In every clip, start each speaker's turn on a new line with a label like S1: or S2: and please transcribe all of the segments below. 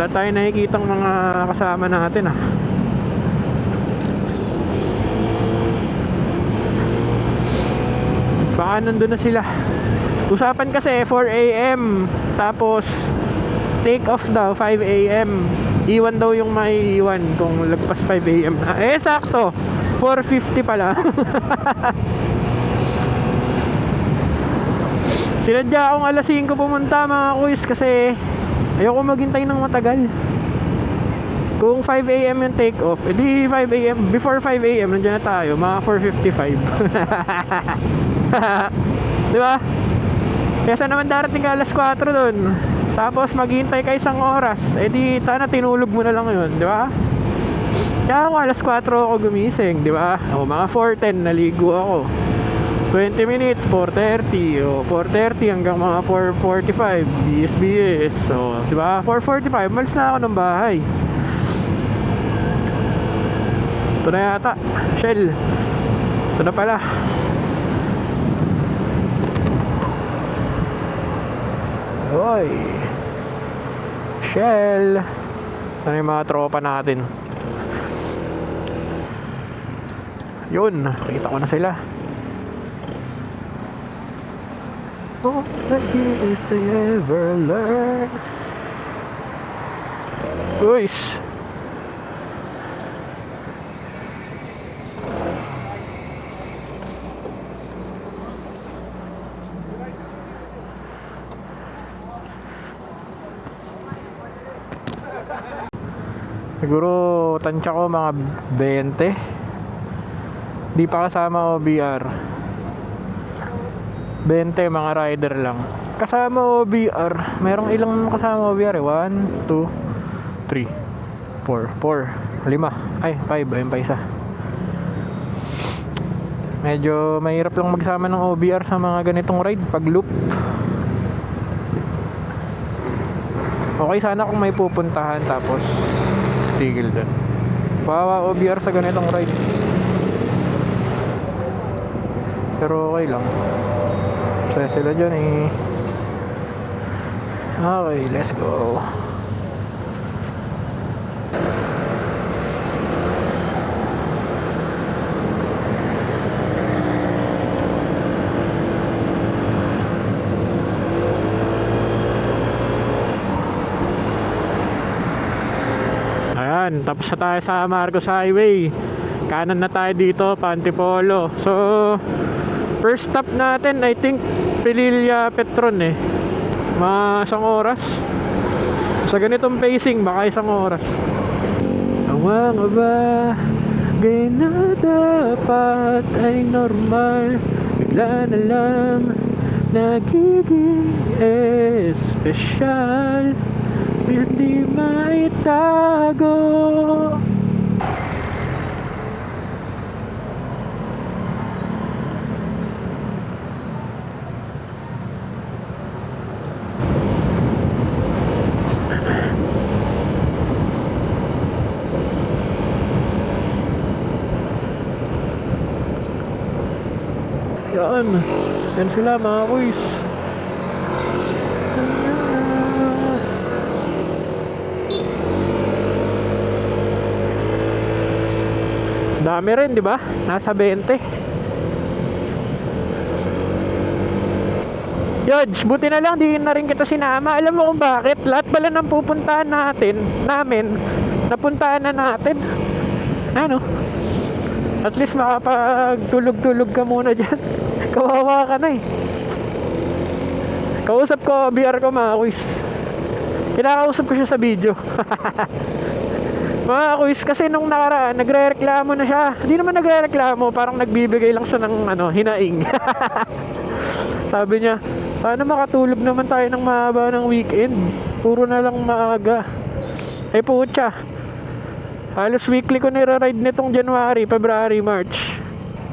S1: Wala tayong nakikitang mga kasama natin ah. Baka nandun na sila. Usapan kasi 4 AM, tapos take off daw 5 AM. Iwan daw yung maiiwan kung lagpas 5 AM na. Eh sakto 4:50 pala. Sinadya akong alas 5 pumunta mga kuys kasi ayoko maghintay ng matagal. Kung 5 AM yung take off, edi 5 AM, before 5 AM nandiyan na tayo, mga 4:55. Diba? Kesa naman darating ka alas 4 dun, tapos maghintay ka isang oras, edi tana tinulog mo na lang yun, diba? Kaya ako alas 4 ako gumising, diba? O mga 4:10 naligo ako, 20 minutes, 4:30, o 4:30 hanggang mga 4:45 BS. So, diba? 4:45 malis na ako ng bahay. Ito na yata, Shell. Ito na pala. Hoy, Shell. Saan yung mga tropa natin? Yun, nakita ko na sila. All the years I ever learn. Guys, siguro tansya ko mga 20. Di pa kasama OBR. 20 mga rider lang. Kasama OBR, merong ilang kasama OBR eh? 1, 2, 3, 4, 5. Ay, 5, ayun pa isa. Medyo mahirap lang magsama ng OBR sa mga ganitong ride pag loop. Okay sana kung may pupuntahan tapos tigil dun. Pawa OBR sa ganitong ride. Pero okay lang. Saya sila dyan eh. Okay, let's go. Ayan, tapos na tayo sa Marcos Highway. Kanan na tayo dito, Antipolo. So first stop natin, I think Pililla Petron eh. Mga isang oras. Sa ganitong pacing, baka isang oras. Ang mga bagay na dapat ay normal, bigla na lang nagiging espesyal, hindi maitago. Yan sila mga kuys. Dami rin, di ba? Nasa 20. Yodge, buti na lang di na rin kita sinama. Alam mo kung bakit? Lahat pala ng pupuntahan namin, napuntahan na natin. Ano? At least makapagtulog-tulog ka muna dyan. Kawawa ka na eh. Kausap ko, BR ko mga quiz. Kinakausap ko siya sa video. Mga quiz, kasi nung nakaraan, nagre-reklamo na siya. Hindi naman nagre-reklamo, parang nagbibigay lang siya ng hinaing. Sabi niya, sana makatulog naman tayo ng mahaba ng weekend. Puro na lang maaga. Ay putya. Halos weekly ko nire-ride nitong January, February, March.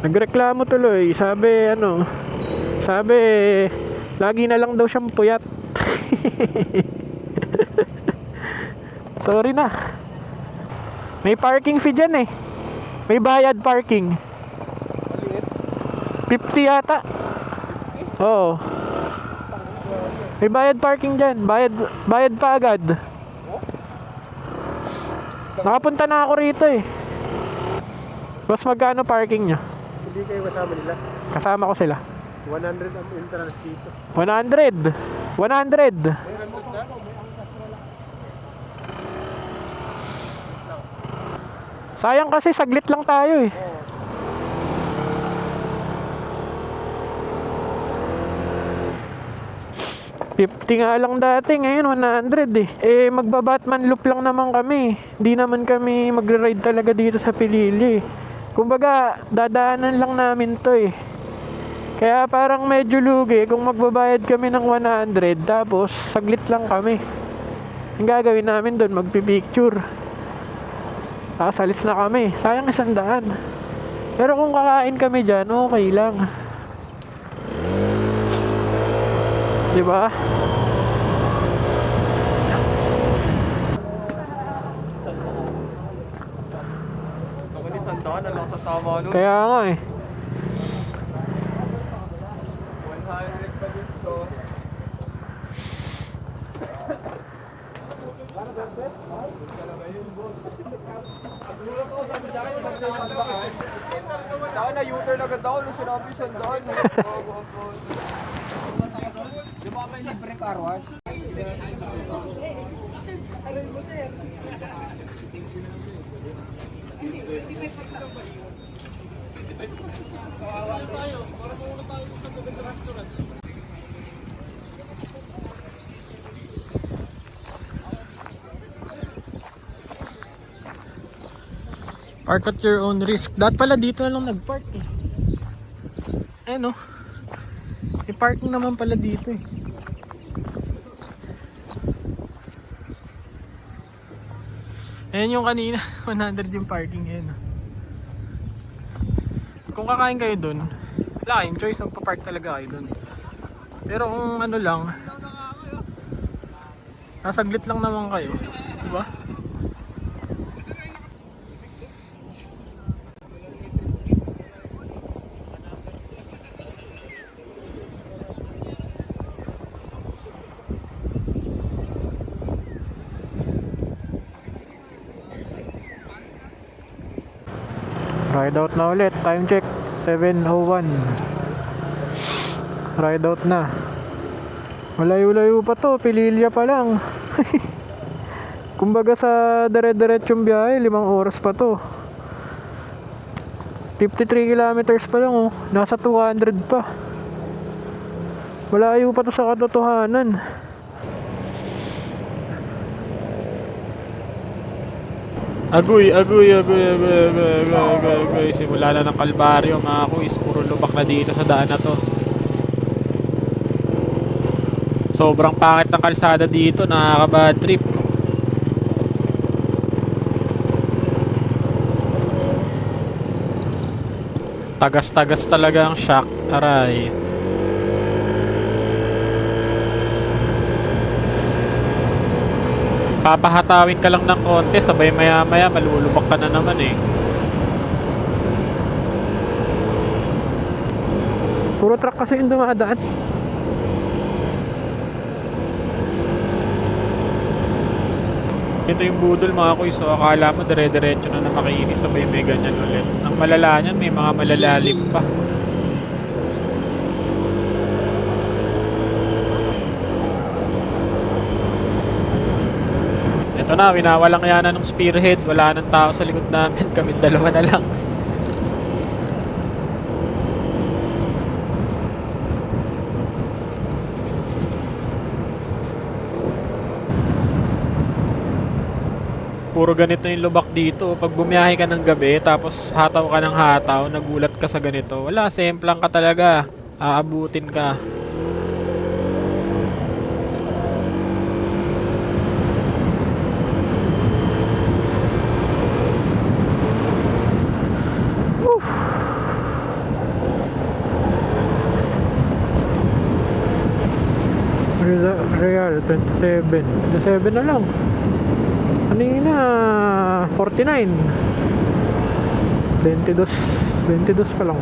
S1: Nagreklamo tuloy. Sabi lagi na lang daw siyang puyat. Sorry na. May parking fee dyan eh. May bayad parking. 50 yata. Oo. May bayad parking dyan. Bayad pa agad. Nakapunta na ako rito eh. Boss, magkano parking nyo?
S2: Hindi kayo kasama nila.
S1: Kasama ko sila.
S2: 100 ang entrance dito.
S1: 100. 100. Sayang kasi saglit lang tayo eh. 50 nga lang dati, ngayon 100 eh. Eh magba-Batman loop lang naman kami. Hindi naman kami magre-ride talaga dito sa Pilili. Kumbaga, dadaanan lang namin to eh. Kaya parang medyo lugi kung magbabayad kami ng 100 tapos saglit lang kami. Ang gagawin namin doon, magpipicture. Tapos alis na kami. Sayang 100. Pero kung kakain kami dyan, okay lang. Diba? Kaya nga eh.
S2: 100 pa gusto. Saka na U-turn agad ako nung sinabi sandaan. Di ba may libre car wash?
S1: Park at your own risk. Dapat pala dito na lang nag-park eh. Ayan oh. May parking naman pala dito eh. Ayan yung kanina. 100 yung parking ngayon oh. Kung kakain kayo dun, wala kayong choice, magpa-park talaga kayo dun. Pero kung ano lang, nasaglit lang naman kayo, diba? Ride out na ulit, time check 7:01. Ride out na. Malayo-layo pa to, Pililya pa lang. Kumbaga sa dire-diretsong biyahe 5 oras pa to. 53 kilometers pa lang oh. Nasa 200 pa. Malayo pa to sa katotohanan. Agoy. Simula na ng kalbaryo mga kuis. Puro lubak na dito sa daan na to. Sobrang pangit ng kalsada dito. Nakaka-bad trip. Tagas-tagas talaga ang shock. Aray. Papahatawin ka lang ng konti, sabay maya-maya malulubak ka na naman eh. Puro truck kasi yung dumadaan. Ito yung budol mga kuys, so akala mo dire-diretso na makinis, sabay may ganyan ulit. Ang malala niyan, may mga malalalim pa. Ito na, winawalang yana ng spearhead. Wala nang tao sa likod namin. Kami dalawa na lang. Puro ganito yung lubak dito. Pag bumiyahe ka ng gabi, tapos hataw ka ng hataw, nagulat ka sa ganito. Wala, semplang ka talaga. Aabutin ka. Real 27 na lang. Kanina 49. 22 pa lang.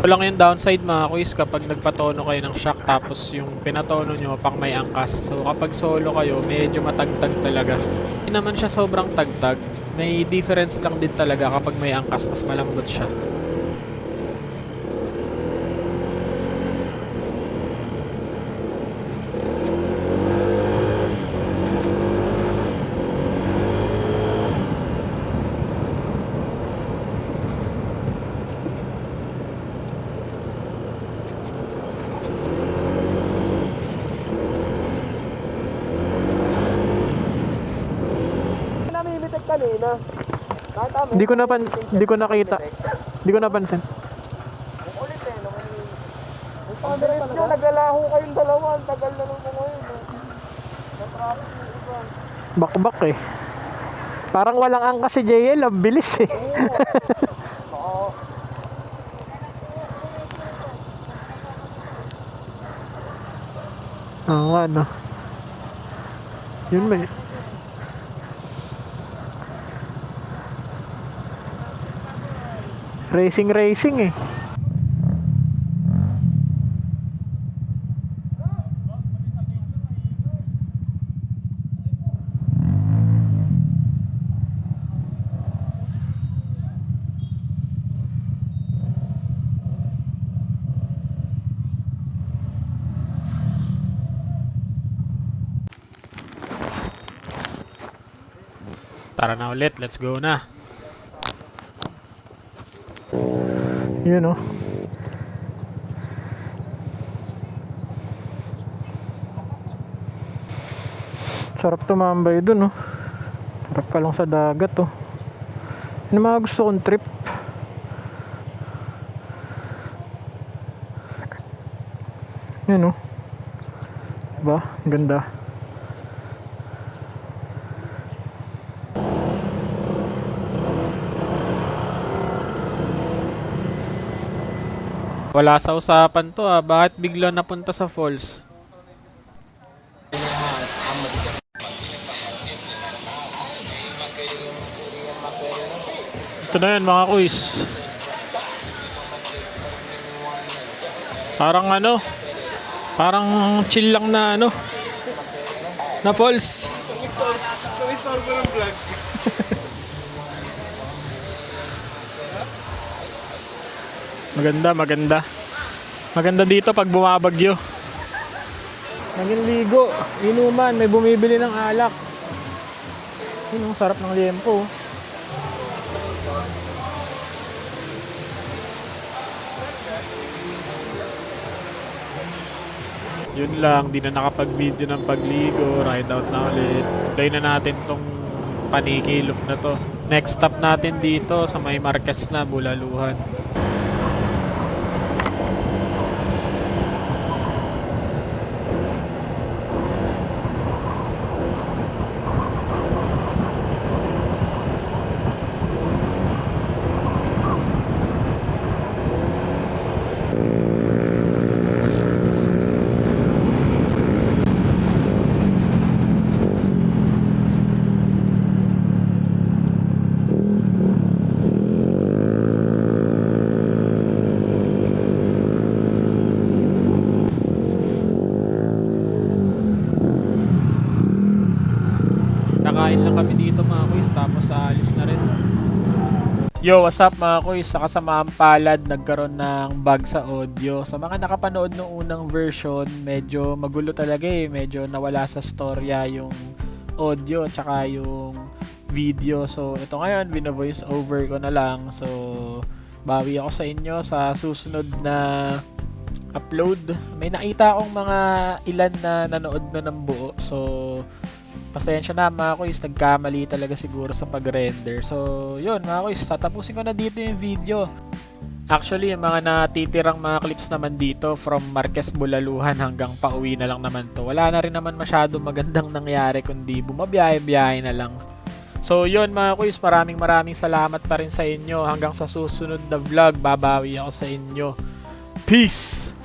S1: Ito lang yung downside mga kuys kapag nagpatono kayo ng shock tapos yung pinatono nyo pang may angkas. So kapag solo kayo, medyo matagtag talaga. Hindi naman siya sobrang tagtag. May difference lang din talaga kapag may angkas, mas malambot siya.
S2: Namimitek kanina. Nakita mo?
S1: Hindi ko nakita. Hindi ko napansin.
S2: Ang ulit eh. Ang pabilis nyo, nagalaho kayong dalawa. Ang tagal na nung mga yun. Na-traffic yung iba.
S1: Bakbak eh. Parang walang angkas si JL, ang bilis eh.
S2: Oo.
S1: Oo nga no. Yun may. Racing eh. Tara na ulit, let's go na. Yun oh. Sarap tumambay dun oh. Sarap ka lang sa dagat oh. Ano mga gusto kong trip? Yun oh. Diba? Ganda. Wala sa usapan to ah. Bakit bigla napunta sa falls? Ito na yun mga kuys. Parang ano, parang chill lang na ano, na falls. Maganda. Maganda dito pag bumabagyo. Naging ligo, inuman, may bumibili ng alak. Yun ang sarap ng liempo. Yun lang, di na nakapag-video ng pagligo, ride out na ulit. Play na natin tong paniki loop na to. Next stop natin dito sa may Marquez na, Bulaluhan. Kakain lang kami dito mga kuys, tapos aalis na rin. Yo, what's up mga kuys? Sa kasamaang palad, nagkaroon ng bug sa audio. Sa mga nakapanood ng unang version, medyo magulo talaga eh. Medyo nawala sa storya yung audio tsaka yung video. So, ito ngayon, bino-voice over ko na lang. So, bawi ako sa inyo sa susunod na upload. May nakita akong mga ilan na nanood na ng buo. So, pasensya na mga kuys, nagkamali talaga siguro sa pag-render. So, yun mga kuys, tatapusin ko na dito yung video. Actually, yung mga natitirang mga clips naman dito from Marquez Bulaluhan hanggang pauwi na lang naman to. Wala na rin naman masyado magandang nangyari kundi bumabiyahe-biyahe na lang. So, yun mga kuys, maraming salamat pa rin sa inyo. Hanggang sa susunod na vlog, babawi ako sa inyo. Peace!